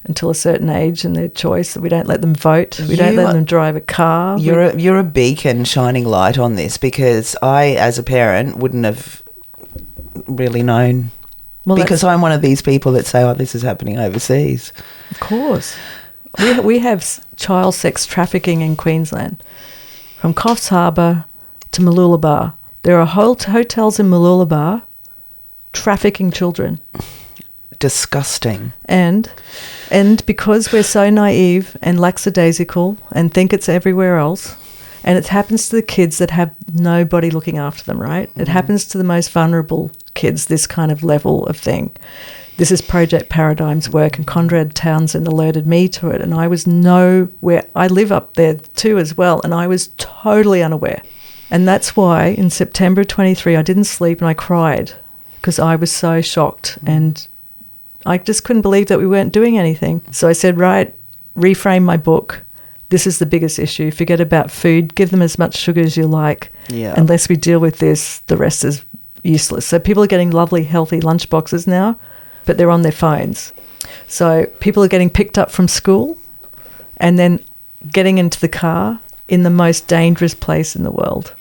S3: until a certain age and their choice. We don't let them vote. We don't let them drive a car.
S2: You're a beacon shining light on this, because I, as a parent, wouldn't have really known. Well, because I'm one of these people that say, this is happening overseas.
S3: Of course. We have child sex trafficking in Queensland, from Coffs Harbour to Mooloolaba. There are hotels in Mooloolaba trafficking children.
S2: Disgusting.
S3: And because we're so naive and lackadaisical and think it's everywhere else, and it happens to the kids that have nobody looking after them, right? It happens to the most vulnerable kids, this kind of level of thing. This is Project Paradigm's work, and Conrad Townsend alerted me to it, and I was nowhere. I live up there too as well, and I was totally unaware. And that's why in September 23, I didn't sleep and I cried, because I was so shocked and I just couldn't believe that we weren't doing anything. So I said, right, reframe my book. This is the biggest issue. Forget about food. Give them as much sugar as you like. Yeah. Unless we deal with this, the rest is useless. So people are getting lovely, healthy lunch boxes now, but they're on their phones. So people are getting picked up from school and then getting into the car in the most dangerous place in the world.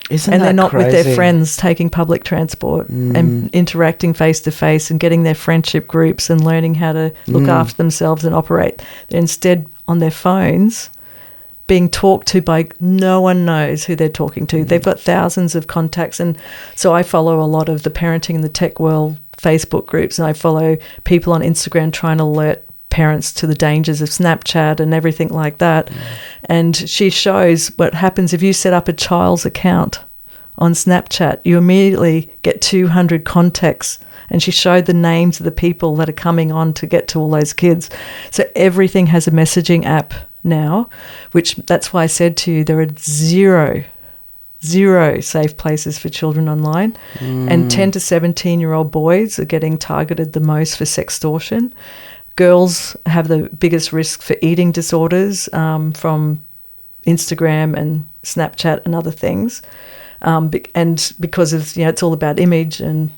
S2: Isn't
S3: and
S2: that
S3: they're not
S2: crazy?
S3: with their friends taking public transport and interacting face-to-face and getting their friendship groups and learning how to look after themselves and operate. They're instead on their phones being talked to by no one knows who they're talking to. They've got thousands of contacts. And so I follow a lot of the parenting in the tech world Facebook groups, and I follow people on Instagram trying to alert parents to the dangers of Snapchat and everything like that. And she shows what happens if you set up a child's account on Snapchat. You immediately get 200 contacts, and she showed the names of the people that are coming on to get to all those kids. So everything has a messaging app now, which that's why I said to you there are zero safe places for children online. And 10 to 17-year-old boys are getting targeted the most for sextortion. Girls have the biggest risk for eating disorders from Instagram and Snapchat and other things. And because of, it's all about image and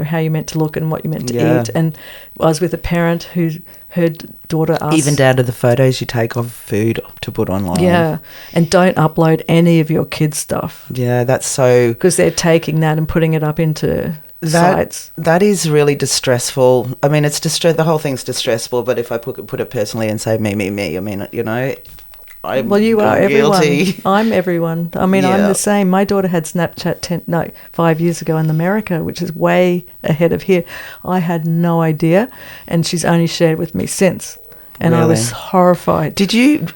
S3: how you're meant to look and what you're meant to eat. And I was with a parent who her daughter asked...
S2: Even down to the photos you take of food to put online.
S3: Yeah, and don't upload any of your kids' stuff.
S2: Yeah, that's so...
S3: Because they're taking that and putting it up into... sites.
S2: That is really distressful. I mean, it's the whole thing's distressful, but if I put it personally and say me, I mean, I'm
S3: you are
S2: guilty.
S3: Everyone. I'm everyone. I mean, I'm the same. My daughter had Snapchat 5 years ago in America, which is way ahead of here. I had no idea, and she's only shared with me since. And
S2: really?
S3: I was horrified.
S2: Did you,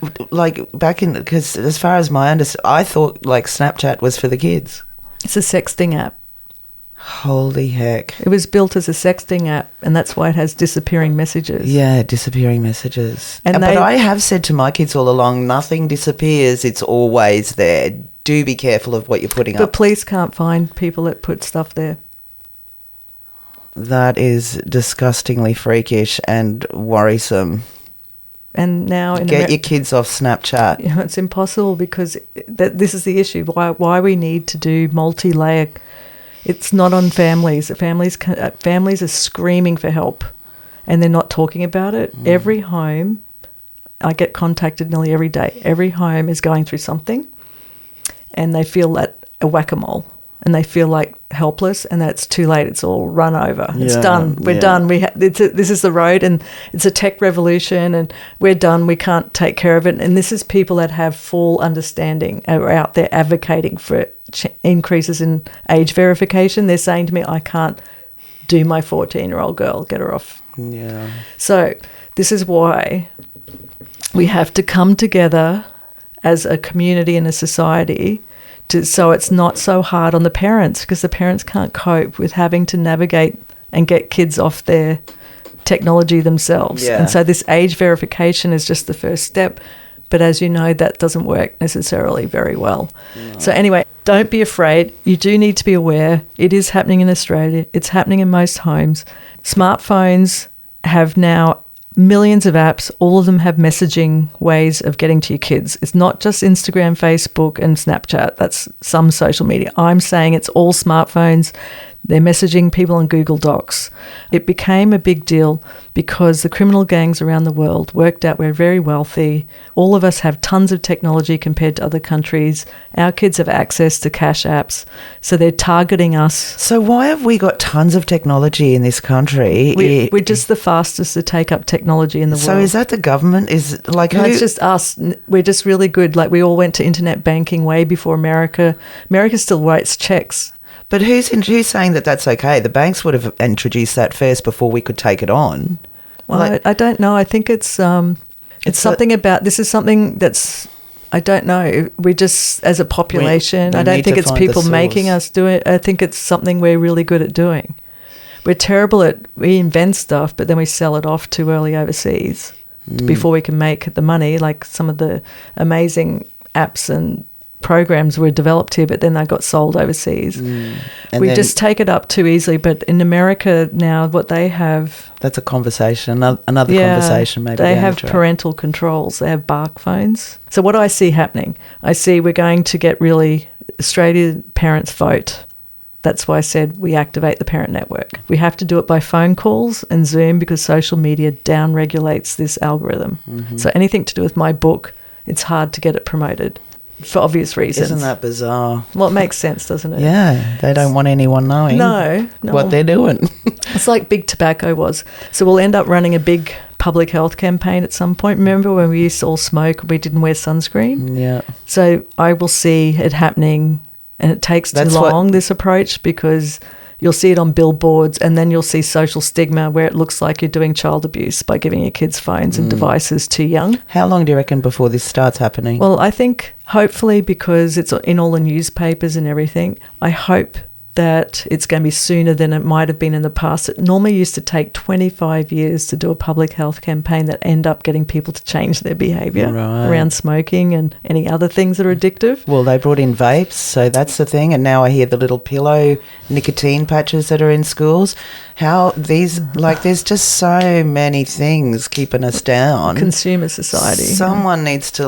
S2: back in, because as far as my understanding, I thought Snapchat was for the kids.
S3: It's a sexting app.
S2: Holy heck.
S3: It was built as a sexting app, and that's why it has disappearing messages.
S2: Yeah, disappearing messages.
S3: But
S2: I have said to my kids all along, nothing disappears, it's always there. Do be careful of what you're putting up.
S3: But police can't find people that put stuff there.
S2: That is disgustingly freakish and worrisome.
S3: And now...
S2: Get your kids off Snapchat.
S3: It's impossible because this is the issue, why we need to do multi-layer... It's not on families. Families are screaming for help, and they're not talking about it. Every home, I get contacted nearly every day. Every home is going through something, and they feel that a whack-a-mole, and they feel like helpless, and that's too late. It's all run over. It's done. We're done. This is the road, and it's a tech revolution, and we're done. We can't take care of it. And this is people that have full understanding are out there advocating for increases in age verification. They're saying to me, I can't do my 14-year-old girl, get her off.
S2: Yeah.
S3: So this is why we have to come together as a community and a society so it's not so hard on the parents, because the parents can't cope with having to navigate and get kids off their technology themselves.
S2: Yeah.
S3: And so this age verification is just the first step. But as you know, that doesn't work necessarily very well. No. So anyway, don't be afraid. You do need to be aware. It is happening in Australia. It's happening in most homes. Smartphones have now millions of apps. All of them have messaging ways of getting to your kids. It's not just Instagram, Facebook, and Snapchat. That's some social media. I'm saying it's all smartphones. They're messaging people on Google Docs. It became a big deal because the criminal gangs around the world worked out we're very wealthy. All of us have tons of technology compared to other countries. Our kids have access to cash apps, so they're targeting us.
S2: So why have we got tons of technology in this country?
S3: We're just the fastest to take up technology in the world.
S2: So is that the government? No,
S3: it's just us. We're just really good. We all went to internet banking way before America. America still writes checks.
S2: But who's saying that that's okay? The banks would have introduced that first before we could take it on.
S3: Well, I don't know. I think it's something about, this is something that's, I don't know. We just, as a population, I don't think it's people making us do it. I think it's something we're really good at doing. We're terrible we invent stuff, but then we sell it off too early overseas before we can make the money, like some of the amazing apps and programs were developed here, but then they got sold overseas. We just take it up too easily. But in America now, what they have...
S2: That's a conversation, another conversation maybe.
S3: They have parental controls. They have bark phones. So what I see happening, I see we're going to get really... Australian parents vote. That's why I said we activate the parent network. We have to do it by phone calls and Zoom because social media down-regulates this algorithm. So anything to do with my book, it's hard to get it promoted for obvious reasons.
S2: Isn't that bizarre?
S3: Well, it makes sense, doesn't it?
S2: Yeah, they don't want anyone knowing what they're doing.
S3: It's like big tobacco was. So we'll end up running a big public health campaign at some point. Remember when we used to all smoke and we didn't wear sunscreen?
S2: Yeah.
S3: So I will see it happening, and it takes too long, this approach, because you'll see it on billboards and then you'll see social stigma where it looks like you're doing child abuse by giving your kids phones and devices too young.
S2: How long do you reckon before this starts happening?
S3: Well, I think hopefully, because it's in all the newspapers and everything, I hope that it's going to be sooner than it might have been in the past. It normally used to take 25 years to do a public health campaign that end up getting people to change their behaviour around smoking and any other things that are addictive.
S2: Well, they brought in vapes, so that's the thing. And now I hear the little pillow nicotine patches that are in schools. How these, there's just so many things keeping us down.
S3: Consumer society.
S2: Someone needs to,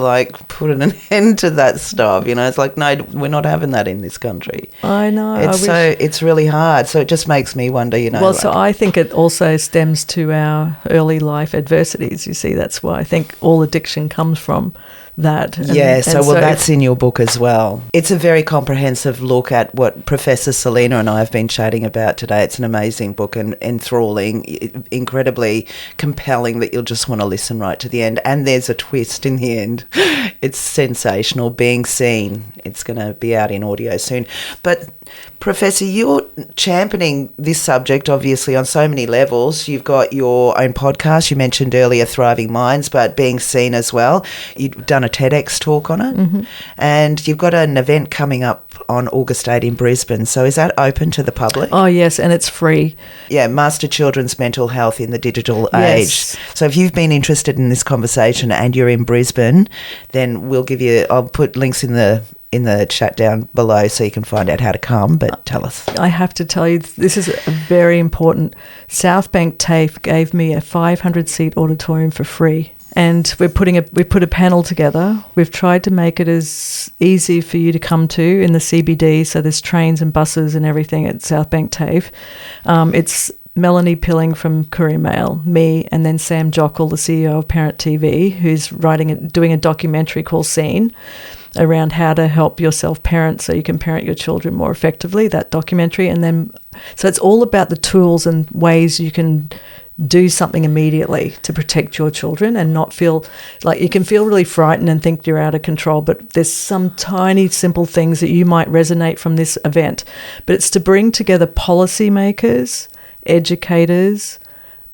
S2: put an end to that stuff. It's like, no, we're not having that in this country.
S3: I know.
S2: It's really hard. So it just makes me wonder,
S3: Well, so I think it also stems to our early life adversities. You see, that's why I think all addiction comes from that.
S2: That's in your book as well. It's a very comprehensive look at what Professor Selena and I have been chatting about today. It's an amazing book and enthralling, incredibly compelling that you'll just want to listen right to the end. And there's a twist in the end. It's sensational. Being Seen. It's going to be out in audio soon. But Professor, you're championing this subject, obviously, on so many levels. You've got your own podcast. You mentioned earlier Thriving Minds, but Being Seen as well. You've done a TEDx talk on it. And you've got an event coming up on August 8 in Brisbane. So is that open to the public?
S3: Oh, yes, and it's free.
S2: Yeah, Master Children's Mental Health in the Digital Age. So if you've been interested in this conversation and you're in Brisbane, then I'll put links in the chat down below so you can find out how to come, but tell us.
S3: I have to tell you, this is very important. South Bank TAFE gave me a 500-seat auditorium for free, and we put a panel together. We've tried to make it as easy for you to come to in the CBD, so there's trains and buses and everything at South Bank TAFE. It's Melanie Pilling from Courier Mail, me, and then Sam Jockle, the CEO of Parent TV, who's doing a documentary called Seen, around how to help yourself parent so you can parent your children more effectively, that documentary. And then, so it's all about the tools and ways you can do something immediately to protect your children and not feel like you can feel really frightened and think you're out of control, but there's some tiny simple things that you might resonate from this event. But it's to bring together policymakers, educators,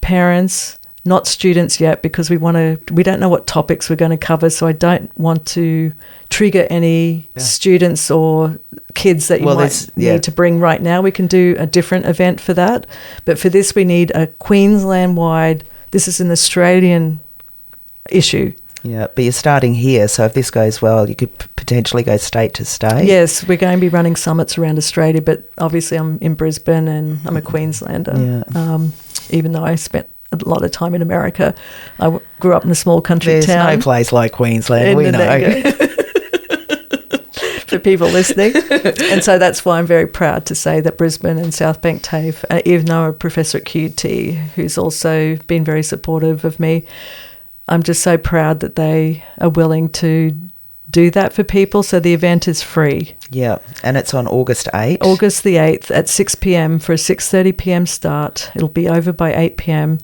S3: parents, not students yet, because we don't know what topics we're going to cover, so I don't want to trigger any students or kids that you might need to bring right now. We can do a different event for that. But for this, we need a Queensland-wide, this is an Australian issue.
S2: Yeah, but you're starting here, so if this goes well, you could potentially go state to state.
S3: Yes, we're going to be running summits around Australia, but obviously I'm in Brisbane and I'm a Queenslander. Yeah. Even though I spent a lot of time in America, I grew up in a small country town.
S2: There's no place like Queensland, we know.
S3: For people listening. And so that's why I'm very proud to say that Brisbane and South Bank TAFE, even though I'm a professor at QT, who's also been very supportive of me, I'm just so proud that they are willing to do that for people. So the event is free.
S2: Yeah, and it's on August 8th.
S3: August the 8th at 6 p.m. for a 6:30 p.m. start. It'll be over by 8 p.m.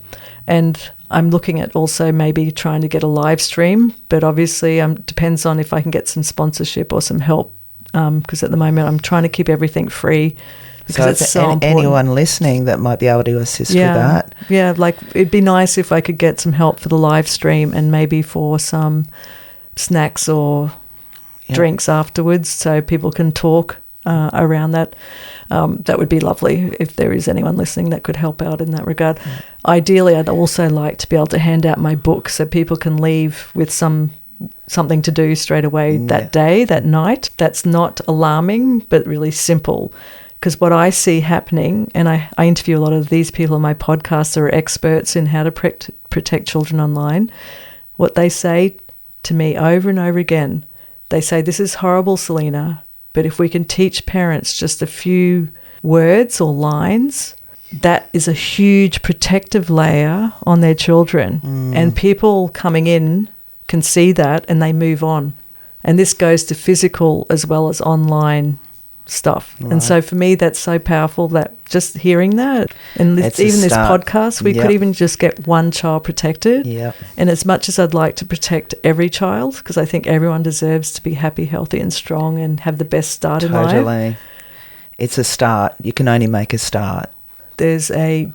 S3: And I'm looking at also maybe trying to get a live stream, but obviously depends on if I can get some sponsorship or some help, because at the moment I'm trying to keep everything free.
S2: So it's so anyone listening that might be able to assist with that.
S3: Yeah, it'd be nice if I could get some help for the live stream and maybe for some snacks or drinks afterwards so people can talk around that. That would be lovely if there is anyone listening that could help out in that regard. Ideally, I'd also like to be able to hand out my book so people can leave with something to do straight away that day, that night. That's not alarming, but really simple. Because what I see happening, and I interview a lot of these people on my podcast that are experts in how to protect children online, what they say to me over and over again, they say, this is horrible, Selena, but if we can teach parents just a few words or lines, that is a huge protective layer on their children. And people coming in can see that and they move on. And this goes to physical as well as online stuff. Right. And so for me, that's so powerful, that just hearing that, and even this podcast, we could even just get one child protected. And as much as I'd like to protect every child, because I think everyone deserves to be happy, healthy and strong and have the best start in life. Totally.
S2: It's a start. You can only make a start.
S3: There's a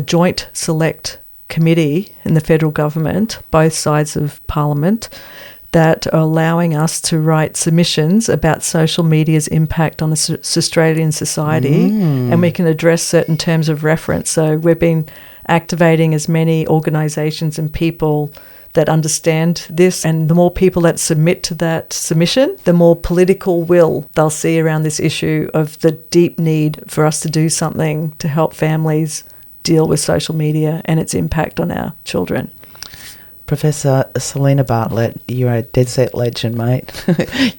S3: joint select committee in the federal government, both sides of Parliament, that are allowing us to write submissions about social media's impact on Australian society, and we can address certain terms of reference. So we've been activating as many organisations and people that understand this, and the more people that submit to that submission, the more political will they'll see around this issue of the deep need for us to do something to help families deal with social media and its impact on our children.
S2: Professor Selena Bartlett, you're a dead set legend, mate.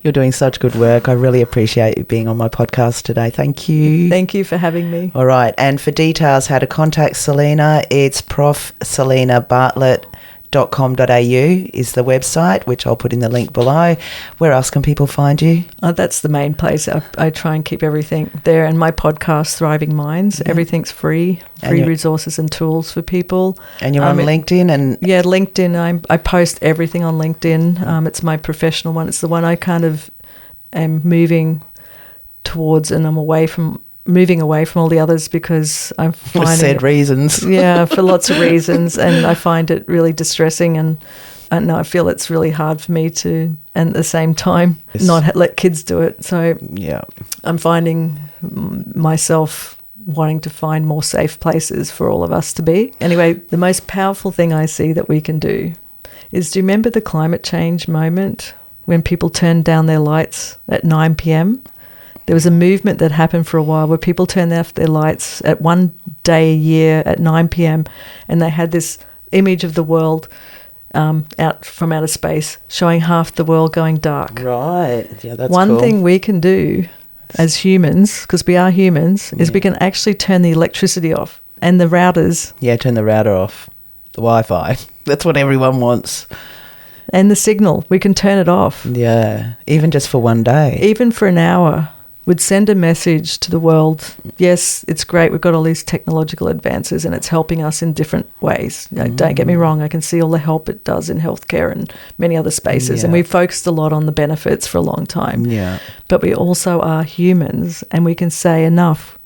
S2: You're doing such good work. I really appreciate you being on my podcast today. Thank you.
S3: Thank you for having me.
S2: All right. And for details how to contact Selena, it's profselenabartlett.com.au is the website, which I'll put in the link below. Where else can people find you?
S3: That's the main place. I try and keep everything there. And my podcast, Thriving Minds, everything's free resources and tools for people.
S2: And you're on LinkedIn?
S3: Yeah, LinkedIn. I post everything on LinkedIn. It's my professional one. It's the one I kind of am moving towards, and I'm moving away from all the others because I'm finding...
S2: For said reasons.
S3: Yeah, for lots of reasons. And I find it really distressing, and I feel it's really hard for me to, and at the same time, not let kids do it. So I'm finding myself wanting to find more safe places for all of us to be. Anyway, the most powerful thing I see that we can do is, do you remember the climate change moment when people turned down their lights at 9 p.m? There was a movement that happened for a while where people turned off their lights at one day a year at 9 p.m. and they had this image of the world out from outer space showing half the world going dark.
S2: Right. Yeah, that's
S3: One thing we can do as humans, because we are humans, is we can actually turn the electricity off and the routers.
S2: Yeah, turn the router off. The Wi-Fi. That's what everyone wants.
S3: And the signal. We can turn it off.
S2: Yeah, even just for one day.
S3: Even for an hour. Would send a message to the world. Yes, it's great. We've got all these technological advances and it's helping us in different ways. Don't get me wrong. I can see all the help it does in healthcare and many other spaces. And we've focused a lot on the benefits for a long time. Yeah. But we also are humans, and we can say enough.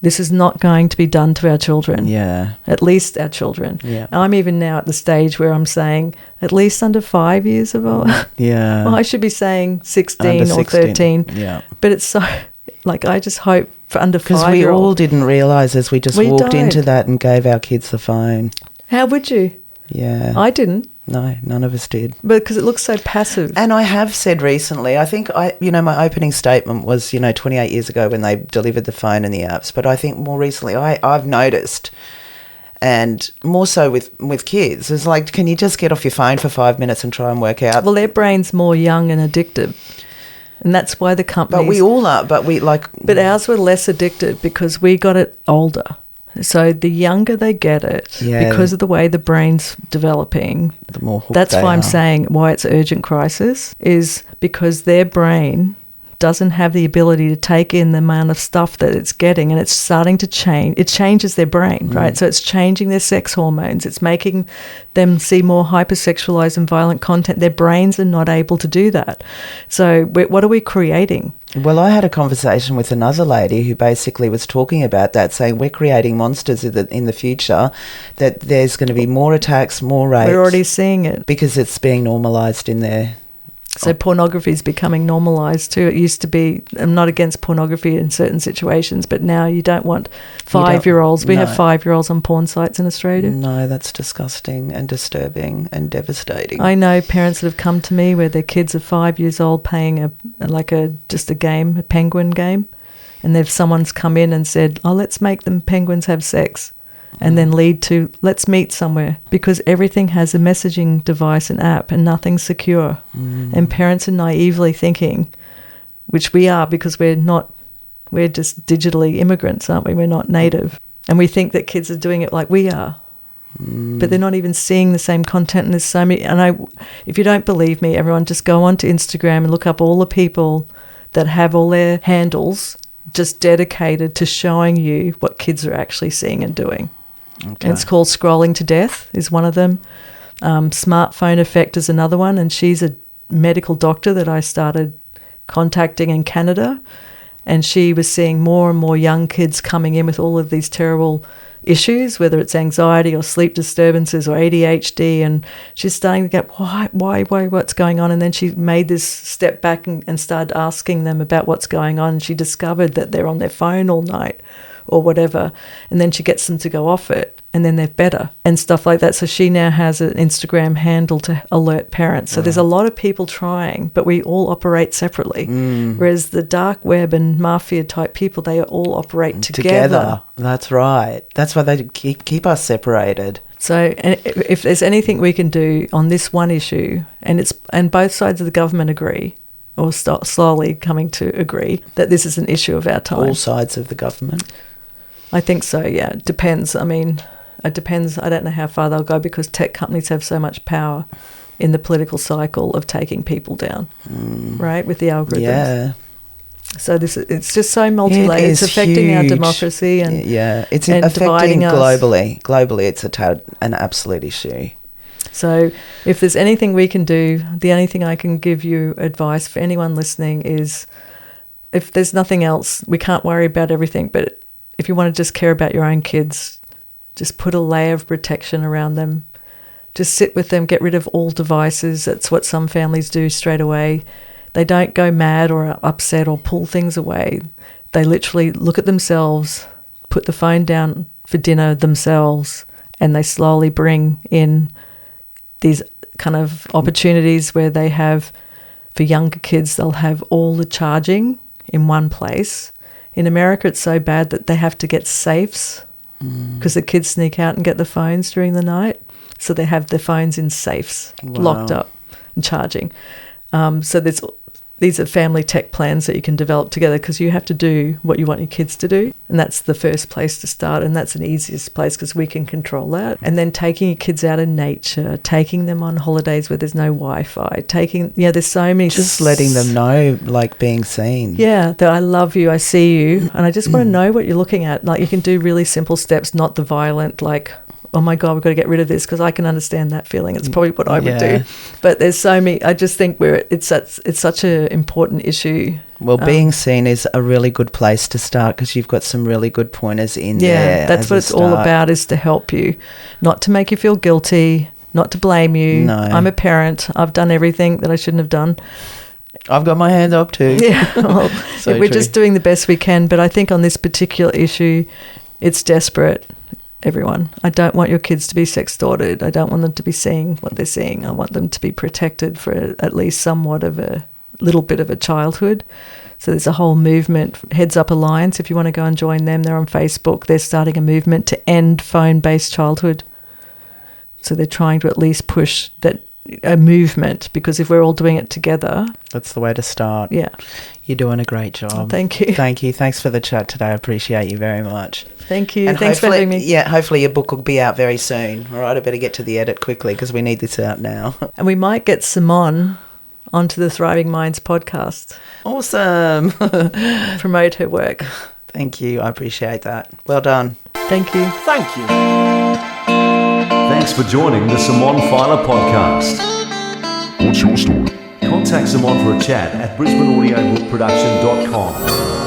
S3: This is not going to be done to our children. Yeah. At least our children. Yeah. I'm even now at the stage where I'm saying at least under 5 years of old. Yeah. Well, I should be saying 16 or 13. Yeah. But it's so, I just hope for under 5 years.
S2: Because we all didn't realise as we just walked into that and gave our kids the phone.
S3: How would you?
S2: Yeah.
S3: I didn't.
S2: No, none of us did.
S3: But because it looks so passive.
S2: And I have said recently, I think my opening statement was, 28 years ago when they delivered the phone and the apps. But I think more recently I've noticed, and more so with kids, it's like, can you just get off your phone for 5 minutes and try and work out?
S3: Well, their brain's more young and addictive. And that's why the companies...
S2: But we all are, but
S3: But ours were less addicted because we got it older. So the younger they get it, because of the way the brain's developing,
S2: the more hooked
S3: that's
S2: they
S3: why I'm
S2: are.
S3: saying why it's urgent crisis, is because their brain doesn't have the ability to take in the amount of stuff that it's getting, and it's starting to change. It changes their brain, right? So it's changing their sex hormones. It's making them see more hypersexualized and violent content. Their brains are not able to do that. So what are we creating?
S2: Well, I had a conversation with another lady who basically was talking about that, saying we're creating monsters in the future, that there's going to be more attacks, more rapes.
S3: We're already seeing it.
S2: Because it's being normalised in there.
S3: So pornography is becoming normalised too. It used to be, I'm not against pornography in certain situations, but now you don't want 5-year-olds. We have 5-year-olds on porn sites in Australia.
S2: No, that's disgusting and disturbing and devastating.
S3: I know parents that have come to me where their kids are 5 years old playing just a game, a penguin game, and someone's come in and said, let's make them penguins have sex. And then lead to, let's meet somewhere, because everything has a messaging device and app and nothing's secure. And parents are naively thinking, which we are because we're not We're just digitally immigrants, aren't we? We're not native. And we think that kids are doing it like we are. But they're not even seeing the same content, and there's so many. And if you don't believe me, everyone just go onto Instagram and look up all the people that have all their handles just dedicated to showing you what kids are actually seeing and doing. Okay. And it's called Scrolling to Death is one of them. Smartphone Effect is another one, and she's a medical doctor that I started contacting in Canada, and she was seeing more and more young kids coming in with all of these terrible issues, whether it's anxiety or sleep disturbances or ADHD, and she's starting to get, why, what's going on? And then she made this step back and started asking them about what's going on. And she discovered that they're on their phone all night or whatever, and then she gets them to go off it, and then they're better and stuff like that. So she now has an Instagram handle to alert parents. So there's a lot of people trying, but we all operate separately. Whereas the dark web and mafia type people, they all operate together.
S2: That's right. That's why they keep us separated.
S3: So if there's anything we can do on this one issue, and both sides of the government agree, or slowly coming to agree, that this is an issue of our time.
S2: All sides of the government?
S3: I think so, yeah. It depends. I mean, it depends. I don't know how far they'll go because tech companies have so much power in the political cycle of taking people down, right, with the algorithms. Yeah. So it's just so multi-layered. It's affecting our democracy and
S2: it's affecting globally. Globally, it's an absolute issue.
S3: So if there's anything we can do, the only thing I can give you advice for anyone listening is, if there's nothing else, we can't worry about everything, but if you want to just care about your own kids, just put a layer of protection around them. Just sit with them, get rid of all devices. That's what some families do straight away. They don't go mad or upset or pull things away. They literally look at themselves, put the phone down for dinner themselves, and they slowly bring in these kind of opportunities where they have, for younger kids, they'll have all the charging in one place. In America, it's so bad that they have to get safes because the kids sneak out and get the phones during the night. So they have their phones in safes, locked up and charging. So these are family tech plans that you can develop together because you have to do what you want your kids to do. And that's the first place to start. And that's an easiest place because we can control that. And then taking your kids out in nature, taking them on holidays where there's no Wi-Fi, there's so many.
S2: Just letting them know, like being seen.
S3: Yeah, that I love you, I see you. And I just want to know what you're looking at. Like you can do really simple steps, not the violent, like, oh my God, we've got to get rid of this, because I can understand that feeling. It's probably what I would do. But there's so many. I just think it's such an important issue.
S2: Well, being seen is a really good place to start because you've got some really good pointers in there.
S3: Yeah, that's what it's all about, is to help you, not to make you feel guilty, not to blame you. No. I'm a parent. I've done everything that I shouldn't have done.
S2: I've got my hand up too.
S3: Yeah, well, we're just doing the best we can. But I think on this particular issue, it's desperate. Everyone. I don't want your kids to be sextorted. I don't want them to be seeing what they're seeing. I want them to be protected for at least somewhat of a little bit of a childhood. So there's a whole movement, Heads Up Alliance, if you want to go and join them. They're on Facebook. They're starting a movement to end phone-based childhood. So they're trying to at least push a movement, because if we're all doing it together,
S2: that's the way to start.
S3: Yeah.
S2: You're doing a great job.
S3: Thank you.
S2: Thank you. Thanks for the chat today. I appreciate you very much.
S3: Thank you.
S2: And
S3: thanks for having me.
S2: Yeah, hopefully your book will be out very soon. All right, I better get to the edit quickly because we need this out now.
S3: And we might get Simone onto the Thriving Minds podcast.
S2: Awesome.
S3: Promote her work.
S2: Thank you. I appreciate that. Well done.
S3: Thank you.
S2: Thank you.
S1: Thanks for joining the Simone Feiler Podcast.
S4: What's your story?
S1: Contact Simone for a chat at brisbaneaudiobookproduction.com.